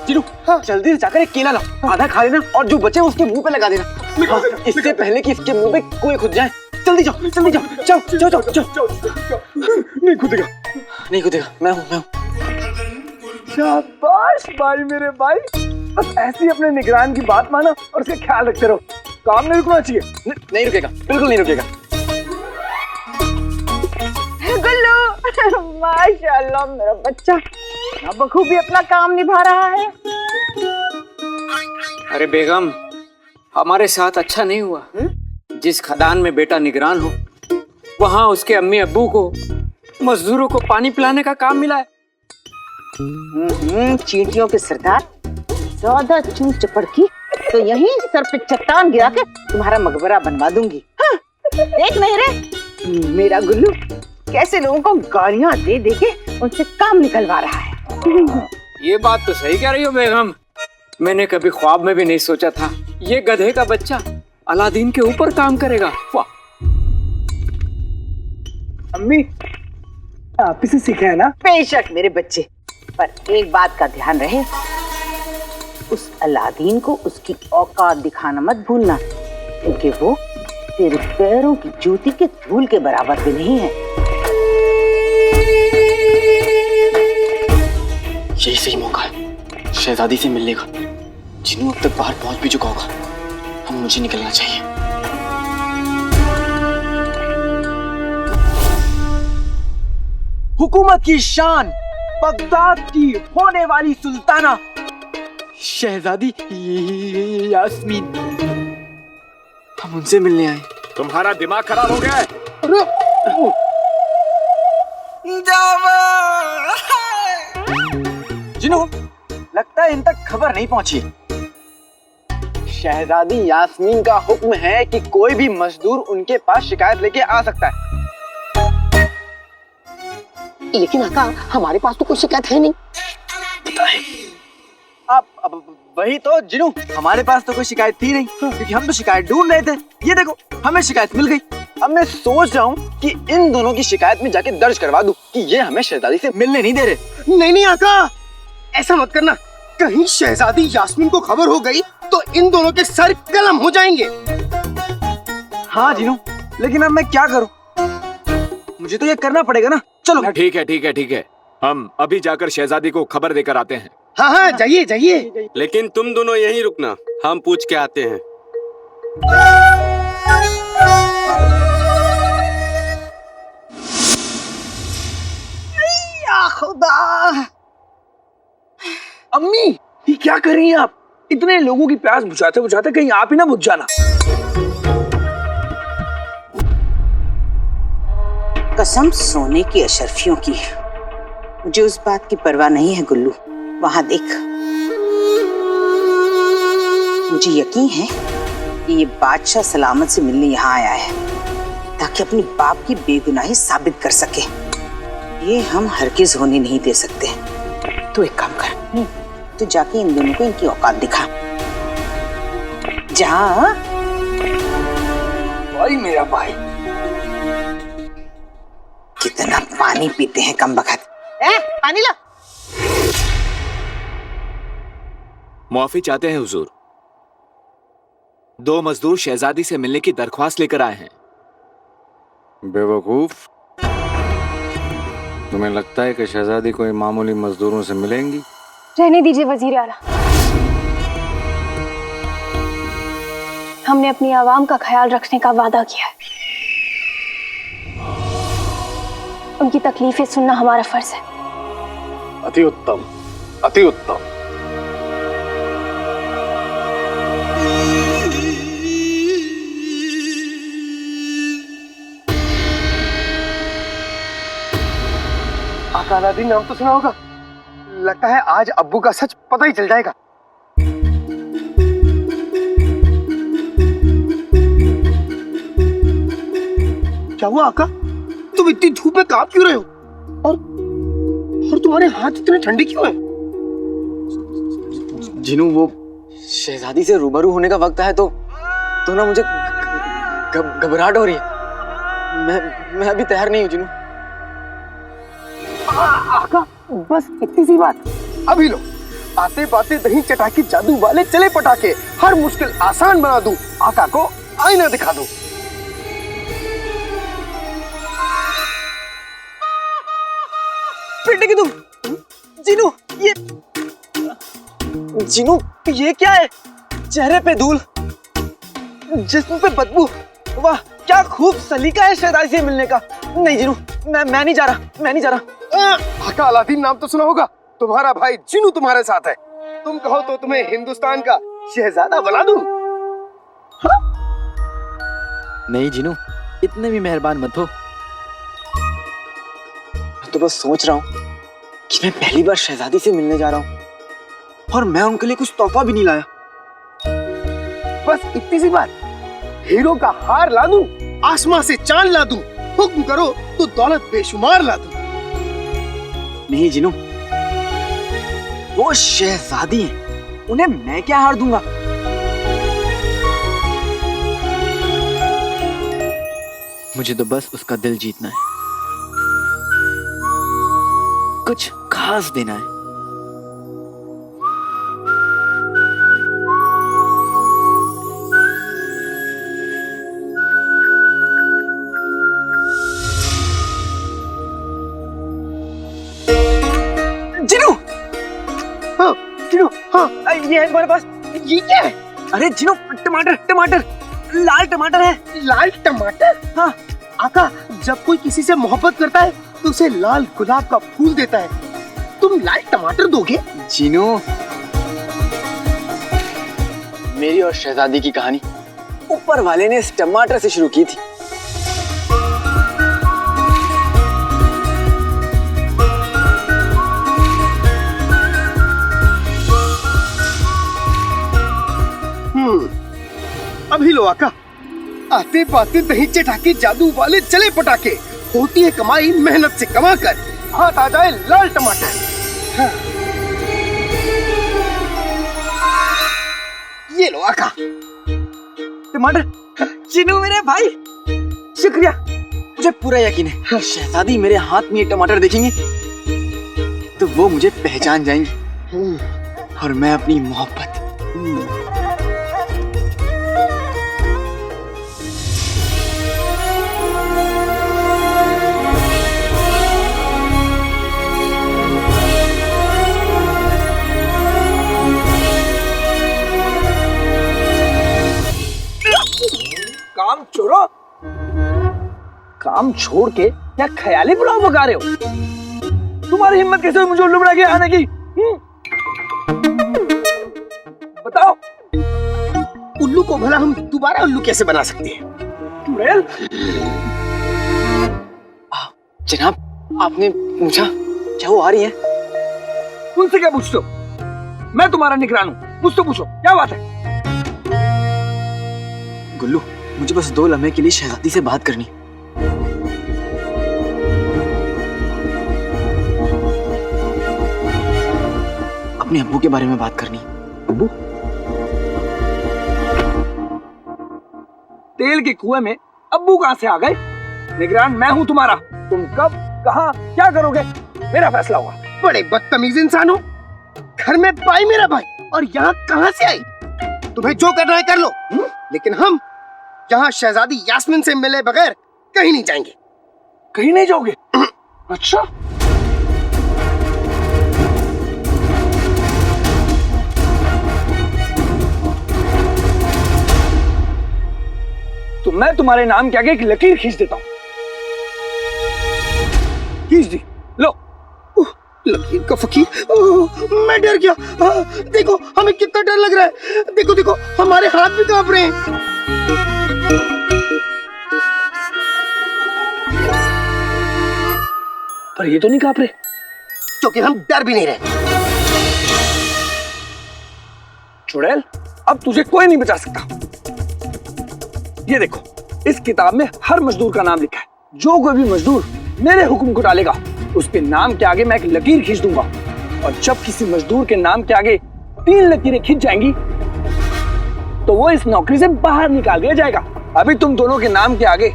जिनू, हाँ। जल्दी से जाकर एक केला लाओ, आधा खा लेना और जो बचे उसके मुंह पे लगा देना। हाँ, इससे पहले कि इसके मुंह पे कोई खुद जाए। जल्दी जाओ, जल्दी जाओ, जाओ, जाओ, जाओ, जाओ। नहीं खुदेगा, नहीं खुदेगा, मैं हूँ, मैं हूँ। शाबाश भाई मेरे भाई, बस ऐसी अपने निगरान की बात मानो और उसका ख्याल रखते रहो। काम नहीं रुकना चाहिए। नहीं रुकेगा, बिल्कुल नहीं रुकेगा। गुल्लू, माशाल्लाह मेरा बच्चा बखूबी अपना काम निभा रहा है। अरे बेगम, हमारे साथ अच्छा नहीं हुआ। जिस खदान में बेटा निगरान हो वहां उसके अम्मी अब्बू को मजदूरों को पानी पिलाने का काम मिला है। चींटियों के सरदार, ज्यादा चूं चपड़ की तो यहीं सर पे चट्टान गिरा के तुम्हारा मकबरा बनवा दूंगी। हाँ, देख नहीं रे मेरा गुल्लू कैसे लोगों को गालियां दे दे के उनसे काम निकलवा रहा है। ये बात तो सही कह रही हो बेगम। मैंने कभी ख्वाब में भी नहीं सोचा था ये गधे का बच्चा अलादीन के ऊपर काम करेगा। वाह। अम्मी आप इसे सीखा है ना? बेशक मेरे बच्चे, पर एक बात का ध्यान रहे, उस अलादीन को उसकी औकात दिखाना मत भूलना, क्योंकि वो तेरे पैरों की जूती के धूल के बराबर भी नहीं है। यही सही मौका है शहजादी से मिलने का। जिन्नू अब तक बाहर पहुंच भी चुका होगा, हम मुझे निकलना चाहिए। हुकूमत की शान, बगदाद की होने वाली सुल्ताना शहजादी यास्मीन, हम उनसे मिलने आए। तुम्हारा दिमाग खराब हो गया है? जिन्नू, लगता है इन तक खबर नहीं पहुंची। शहजादी यास्मीन का हुक्म है कि कोई भी मजदूर उनके पास शिकायत लेके आ सकता है। लेकिन आका, हमारे पास तो कोई शिकायत है नहीं। अब वही तो जिन्नू, हमारे पास तो कोई शिकायत थी नहीं, क्योंकि हम तो शिकायत ढूंढ रहे थे। ये देखो, हमें शिकायत मिल गई। अब मैं सोच रहा हूँ कि इन दोनों की शिकायत में जाके दर्ज करवा दूं कि ये हमें शहजादी से मिलने नहीं दे रहे। नहीं आका, ऐसा मत करना। कहीं शहजादी यास्मीन को खबर हो गई तो इन दोनों के सर कलम हो जाएंगे। हाँ जिन्नू, लेकिन अब मैं क्या करूँ? मुझे तो ये करना पड़ेगा ना। चलो ठीक है, हम अभी जाकर शहजादी को खबर देकर आते हैं। हाँ, जाइए। लेकिन तुम दोनों यहीं रुकना, हम पूछ के आते हैं। या खुदा! अम्मी, ये क्या कर रही हैं आप? इतने लोगों की प्यास बुझाते बुझाते कहीं आप ही ना बुझ जाना। कसम सोने की अशरफियों की, मुझे उस बात की परवाह नहीं है गुल्लू। वहां देख, मुझे यकीन है कि ये बादशाह सलामत से मिलने यहाँ आया है ताकि अपने बाप की बेगुनाही साबित कर सके। ये हम हरगिज होने नहीं दे सकते। तू एक काम कर, तू जाके इन दोनों को इनकी औकात दिखा। जा भाई, मेरा भाई। कितना पानी पीते हैं कम बखत। पानी ला। माफी चाहते हैं हुजूर, 2 मजदूर शहजादी से मिलने की दरख्वास्त लेकर आए हैं। बेवकूफ, तुम्हें लगता है कि शहजादी कोई मामूली मजदूरों से मिलेंगी? रहने दीजिए वजीर आला, हमने अपनी आवाम का ख्याल रखने का वादा किया है। उनकी तकलीफें सुनना हमारा फर्ज है। अति उत्तम, अति उत्तम। आका अलादीन नाम तो सुना होगा। लगता है आज अब्बू का सच पता ही चल जाएगा। क्या हुआ आका? तुम इतनी धूप में कांप क्यों रहे हो? और तुम्हारे हाथ इतने ठंडे क्यों हैं? जिन्नू, वो शहजादी से रूबरू होने का वक्त है तो ना मुझे घबराहट हो रही है। मैं अभी तैयार नहीं हूँ जिन्नू। आका, बस इतनी सी बात। अभी लो, आते बाते दही चटाकी जादू वाले चले पटाके, हर मुश्किल आसान बना दूं। आका को आईना दिखा दो। पिटेगी तुम। जिन्नू, ये क्या है? चेहरे पे धूल, जिस्म पे बदबू। वाह, क्या खूब सलीका है शहजादी से मिलने का। नहीं जिन्नू, मैं नहीं जा रहा। आका अलादीन नाम तो सुना होगा। तुम्हारा भाई जिन्नू तुम्हारे साथ है। तुम कहो तो तुम्हें हिंदुस्तान का शहजादा बना दूं। हाँ? नहीं जिन्नू, इतने भी मेहरबान मत हो। तो बस सोच रहा हूँ कि मैं पहली बार शहजादी से मिलने जा रहा हूँ और मैं उनके लिए कुछ तोहफा भी नहीं लाया। बस इतनी सी बात। हीरो का हार ला दूं, आसमां से चांद ला दूं, हुक्म करो तो दौलत बेशुमार ला दूं। नहीं जिनू, वो शहजादी हैं, उन्हें मैं क्या हार दूंगा। मुझे तो बस उसका दिल जीतना है, कुछ खास देना है। जिनू, हाँ जिनू, हाँ ये है तुम्हारे पास। ये क्या है? अरे जिनू, टमाटर, टमाटर, लाल टमाटर है। लाल टमाटर? हाँ आका, जब कोई किसी से मोहब्बत करता है तो उसे लाल गुलाब का फूल देता है, तुम लाल टमाटर दोगे? जिनू, मेरी और शहजादी की कहानी ऊपर वाले ने इस टमाटर से शुरू की थी। अभी लो आका, आते पाते दही चटाके जादू वाले चले पटाके, होती है कमाई मेहनत से कमा कर, हाथ आ जाए लाल टमाटर। हाँ। ये लो आका टमाटर। जिनू मेरे भाई, शुक्रिया। मुझे पूरा यकीन है शहजादी मेरे हाथ में ये टमाटर देखेंगे तो वो मुझे पहचान जाएंगी और मैं अपनी मोहब्बत काम छोड़ो, काम छोड़ के क्या ख्याली बुलाओ बगा रहे हो? तुम्हारी हिम्मत कैसे हुई मुझे उल्लू बना के आने की? बताओ। उल्लू को भला हम दोबारा उल्लू कैसे बना सकते हैं? चुड़ैल, जनाब आपने पूछा क्या वो आ रही है? उनसे क्या पूछते हो? मैं तुम्हारा निगरान हूँ, मुझसे पूछो क्या बात है? गुल्लू, मुझे बस 2 लम्हे के लिए शहजादी से बात करनी। अपने अब्बू के बारे में बात करनी। अब्बू? तेल के कुएं में अब्बू कहां से आ गए? निगरान मैं हूं तुम्हारा, तुम कब कहां क्या करोगे मेरा फैसला होगा। बड़े बदतमीज इंसान हो, घर में भाई मेरा भाई और यहाँ कहां से आई? तुम्हें जो करना है कर लो, लेकिन हम यहाँ शहजादी यास्मीन से मिले बगैर कहीं नहीं जाएंगे। कहीं नहीं जाओगे? अच्छा, तो मैं तुम्हारे नाम के आगे एक लकीर खींच देता हूं। खींच दी, लो। लकीर का फकीर, मैं डर गया। देखो हमें कितना डर लग रहा है, देखो देखो हमारे हाथ भी कांप रहे हैं। पर ये तो नहीं कांप रहे, क्योंकि हम डर भी नहीं रहे। चुड़ैल, अब तुझे कोई नहीं बचा सकता। ये देखो, इस किताब में हर मजदूर का नाम लिखा है। जो कोई भी मजदूर मेरे हुक्म को डालेगा उसके नाम के आगे मैं एक लकीर खींच दूंगा, और जब किसी मजदूर के नाम के आगे 3 लकीरें खींच जाएंगी तो वो इस नौकरी से बाहर निकाल दिया जाएगा। अभी तुम दोनों के नाम के आगे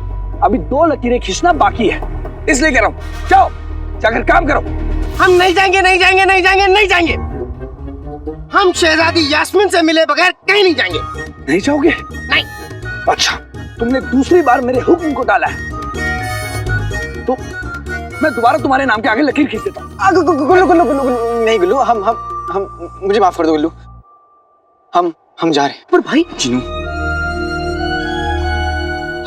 अभी 2 लकीरें खींचना बाकी है, इसलिए कह रहा हूं जाओ, जाकर काम करो। हम नहीं जाएंगे, नहीं जाएंगे, नहीं जाएंगे, नहीं जाएंगे। हम शहजादी यास्मीन से मिले बगैर कहीं नहीं जाएंगे। नहीं जाओगे? नहीं। अच्छा, तुमने दूसरी बार मेरे हुक्म को डाला है तो मैं दोबारा तुम्हारे नाम के आगे लकीर खींच देता हूँ। गुल्लू, नहीं गुल्लू, हम मुझे माफ कर दो गुल्लू, हम जा रहे हैं। पर भाई जिनू,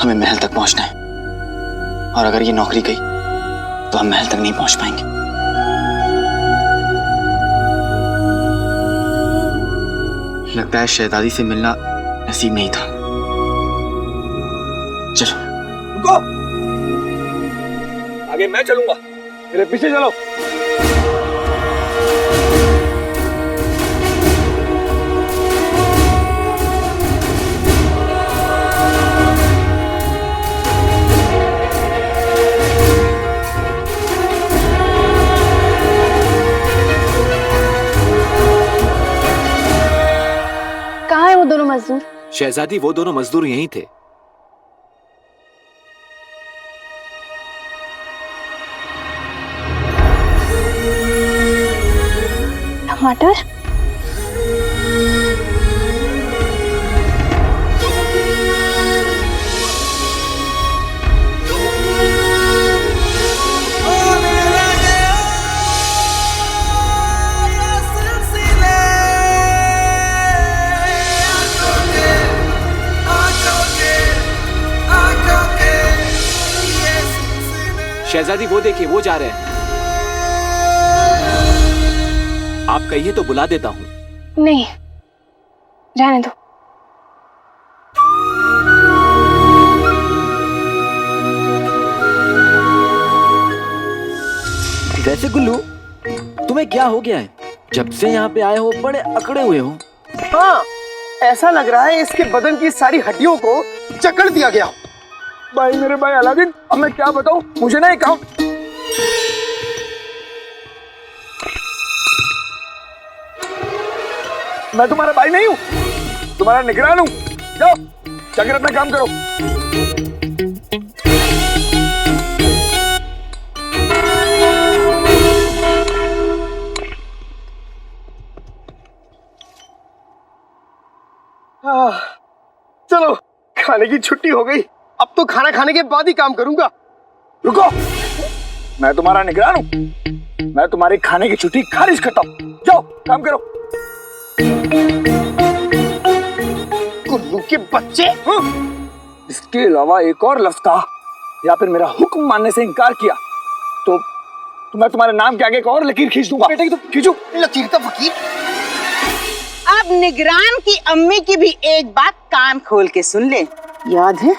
हमें महल तक पहुंचना है और अगर ये नौकरी गई तो हम महल तक नहीं पहुंच पाएंगे। लगता है शहजादी से मिलना नसीब नहीं था। चलो रुको, आगे मैं चलूंगा, मेरे पीछे चलो। मजदूर? शहजादी वो दोनों मजदूर यहीं थे। टमाटर? शहजादी वो देखिए, वो जा रहे हैं। आप कहिए तो बुला देता हूं। नहीं, रहने दो। वैसे गुल्लू, तुम्हें क्या हो गया है? जब से यहाँ पे आए हो बड़े अकड़े हुए हो। हाँ, ऐसा लग रहा है इसके बदन की सारी हड्डियों को जकड़ दिया गया। भाई मेरे भाई अलादीन, अब मैं क्या बताऊं, मुझे नहीं कहा। मैं तुम्हारा भाई नहीं हूं, तुम्हारा निगरान हूं। जाओ जाकर अपना काम करो। चलो, खाने की छुट्टी हो गई। अब तो खाना खाने के बाद ही काम करूंगा। रुको, मैं तुम्हारा निगरान हूं। मैं तुम्हारी खाने की छुट्टी खारिज करता हूं। जाओ काम करो। गुल्लू के बच्चे। इसके अलावा एक और लफ्ज कहा या फिर मेरा हुक्म मानने से इनकार किया तो मैं तुम्हारे नाम के आगे एक और लकीर खींच दूंगा। बेटे की तो खींचो लकीर का फकीर। अब निगरान की अम्मी की भी एक बात कान खोल के सुन ले। याद है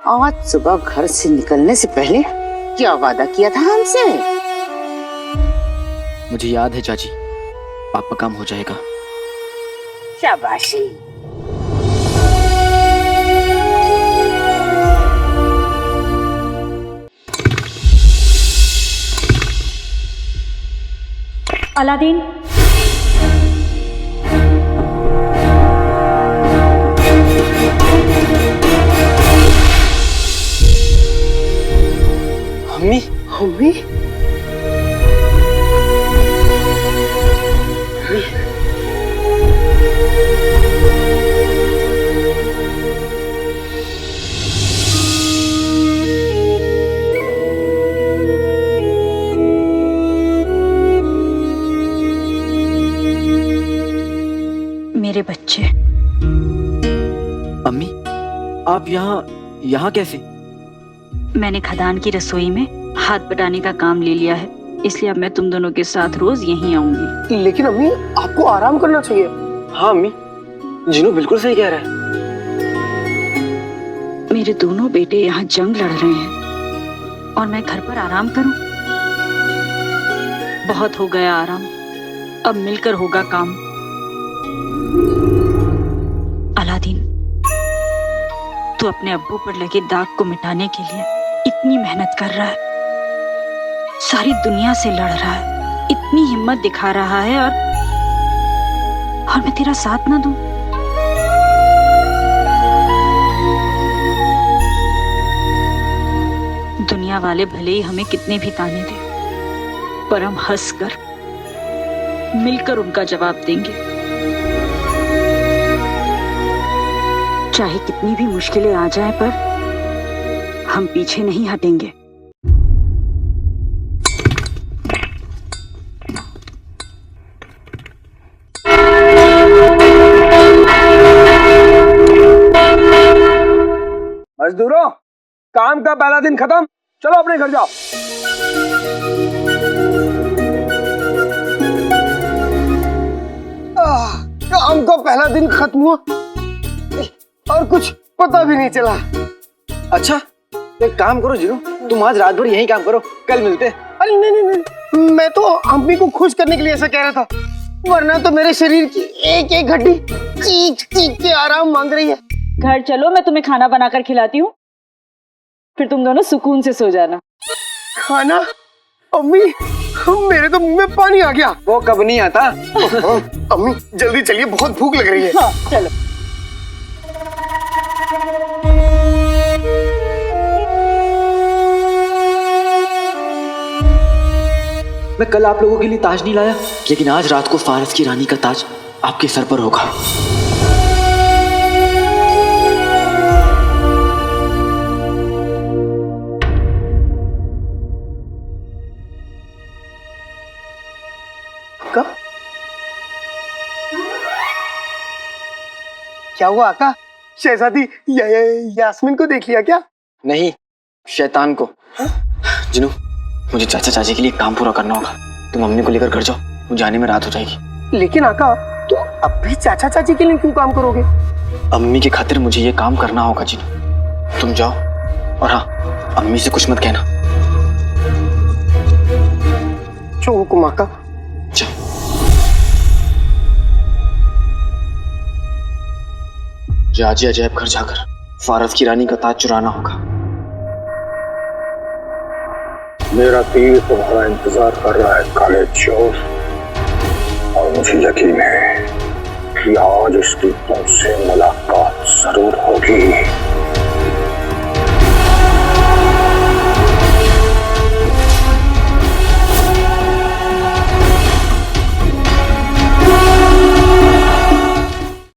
आज सुबह घर से निकलने से पहले क्या वादा किया था हमसे? मुझे याद है चाची, पापा काम हो जाएगा। शाबाशी। अलादीन, अम्मी, अम्मी, मेरे बच्चे। अम्मी, आप यहाँ कैसे? मैंने खदान की रसोई में हाथ बटाने का काम ले लिया है, इसलिए अब मैं तुम दोनों के साथ रोज यहीं आऊंगी। लेकिन अम्मी, आपको आराम करना चाहिए। हाँ अम्मी, जिनू बिल्कुल सही कह रहा है। मेरे दोनों बेटे यहाँ जंग लड़ रहे हैं और मैं घर पर आराम करूं? बहुत हो गया आराम, अब मिलकर होगा काम। अलादीन, तू अपने अब्बू पर लगे दाग को मिटाने के लिए इतनी मेहनत कर रहा है, सारी दुनिया से लड़ रहा है, इतनी हिम्मत दिखा रहा है और मैं तेरा साथ ना दूं? दुनिया वाले भले ही हमें कितने भी ताने दें, पर हम हंसकर मिलकर उनका जवाब देंगे। चाहे कितनी भी मुश्किलें आ जाएं, पर हम पीछे नहीं हटेंगे। मजदूरों, काम का पहला दिन खत्म, चलो अपने घर जाओ। काम का पहला दिन खत्म हुआ और कुछ पता भी नहीं चला। अच्छा, एक काम करो जीनू, तुम आज रात भर यहीं काम करो, कल मिलते हैं। अरे नहीं नहीं नहीं, मैं तो अम्मी को खुश करने के लिए ऐसा कह रहा था, वरना तो मेरे शरीर की एक एक हड्डी चीख चीख के आराम मांग रही है। घर चलो, मैं तुम्हें खाना बनाकर खिलाती हूँ, फिर तुम दोनों सुकून से सो जाना। खाना? अम्मी, मेरे तो मुंह में पानी आ गया। वो कब नहीं आता। अम्मी जल्दी चलिए, बहुत भूख लग रही है। हाँ, चलो। मैं कल आप लोगों के लिए ताज नहीं लाया, लेकिन आज रात को फारस की रानी का ताज आपके सर पर होगा। क्या हुआ आका? शहजादी यास्मीन को देख लिया क्या? नहीं, शैतान को। जिनू, मुझे चाचा चाची के लिए काम पूरा करना होगा। तुम अम्मी को लेकर घर जाओ, मुझे आने में रात हो जाएगी। लेकिन आका, तो अब भी चाचा चाची के लिए क्यों काम करोगे? अम्मी की खातिर मुझे ये काम करना होगा जिनू। तुम जाओ, और हाँ, अम्मी से कुछ मत कहना। जो हुकुम आका। आज ही अजैब घर जाकर फारस की रानी का ताज चुराना होगा। मेरा तीर तुम्हारा इंतजार कर रहा है काले चोर, और मुझे यकीन है कि आज इसकी तुमसे मुलाकात जरूर होगी।